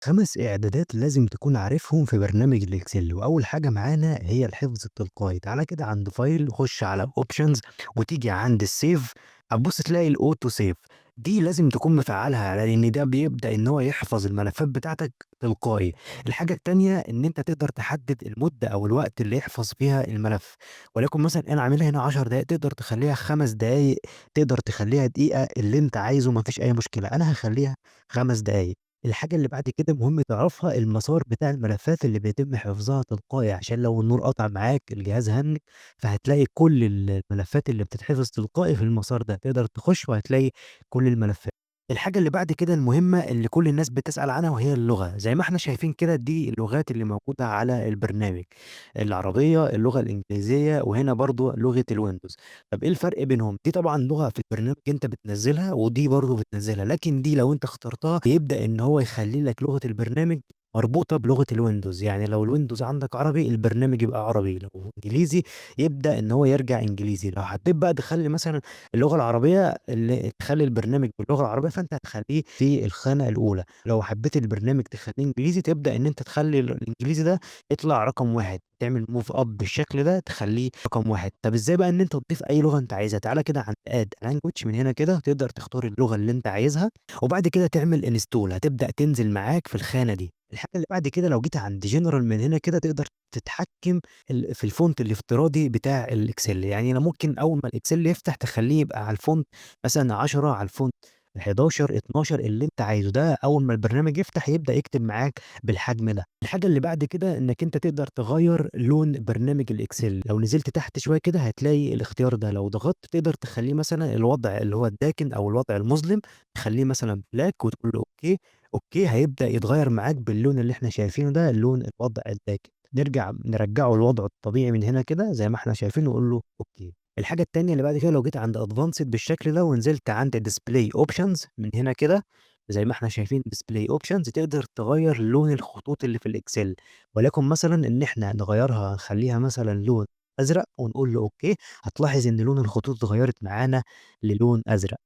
5 إعدادات لازم تكون عارفهم في برنامج الإكسل، وأول حاجة معانا هي الحفظ التلقائي. تعالَ كده عند فايل وخُش على options وتيجي عند الsave، هتبُص تلاقي الauto save دي لازم تكون مفعّلها، لإن ده بيبدأ إن هو يحفظ الملفات بتاعتك تلقائي. الحاجة التانية إن أنت تقدر تحدد المدة أو الوقت اللي يحفظ فيها الملف، وليكن مثلًا أنا عاملها هنا 10 دقايق، تقدر تخلّيها 5 دقايق، تقدر تخلّيها دقيقة، اللي أنت عايزه ما فيش أي مشكلة. أنا هاخلّيها 5 دقايق. الحاجة اللي بعد كده مهم تعرفها المسار بتاع الملفات اللي بيتم حفظها تلقائي، عشان لو النور قطع معاك، الجهاز هنِّج، فهتلاقي كل الملفات اللي بتتحفظ تلقائي في المسار ده، تقدر تخش وهتلاقي كل الملفات. الحاجة اللي بعد كده المهمة اللي كل الناس بتسأل عنها وهي اللغة، زي ما إحنا شايفين كده دي اللغات اللي موجودة على البرنامج، العربية، اللغة الإنجليزية، وهنا برضه لغة الويندوز. طب إيه الفرق بينهم؟ دي طبعًا لغة في البرنامج أنت بتنزّلها، ودي برضه بتنزّلها، لكن دي لو أنت اخترتها بيبدأ إن هو يخلّي لك لغة البرنامج مربوطة بلغة الويندوز، يعني لو الويندوز عندك عربي، البرنامج يبقى عربي، لو إنجليزي يبدأ إن هو يرجع إنجليزي. لو حبيت بقى تخلّي مثلًا اللغة العربية اللي تخلّي البرنامج باللغة العربية، فأنت هتخلّيه في الخانة الأولى. لو حبيت البرنامج تخلّيه إنجليزي، تبدأ إن أنت تخلّي الإنجليزي ده يطلع رقم 1، تعمل move up بالشكل ده تخلّيه رقم 1. طب إزاي بقى إن أنت تضيف أي لغة أنت عايزها؟ تعالَ كده عند add language من هنا كده، تقدر تختار اللغة اللي أنت عايزها، وبعد كده تعمل install، هتبدأ تنزل معاك في الخانة دي. الحاجة اللي بعد كده لو جيت عند general من هنا كده، تقدر تتحكم في الfont الافتراضي بتاع الإكسل. يعني أنا ممكن أول ما الإكسل يفتح تخلّيه يبقى على الfont مثلًا 10، على الfont 11، 12، اللي أنت عايزه. ده أول ما البرنامج يفتح يبدأ يكتب معاك بالحجم ده. الحاجة اللي بعد كده إنك أنت تقدر تغيّر لون برنامج الإكسل، لو نزلت تحت شوية كده هتلاقي الاختيار ده، لو ضغطت تقدر تخلّيه مثلًا الوضع اللي هو الداكن أو الوضع المظلم، تخلّيه مثلًا black وتقول له أوكي. أوكي، هيبدأ يتغيّر معاك باللون اللي إحنا شايفينه ده، اللون الوضع الداكن. نرجّعه لوضعه الطبيعي من هنا كده زي ما إحنا شايفين ونقول له أوكي. الحاجة التانية اللي بعد كده لو جيت عند advanced بالشكل ده ونزلت عند display options من هنا كده، زي ما إحنا شايفين display options، تقدر تغيّر لون الخطوط اللي في الإكسل، وليكن مثلًا إن إحنا نغيّرها نخلّيها مثلًا لون أزرق ونقول له أوكي، هتلاحظ إن لون الخطوط اتغيّرت معانا للون أزرق.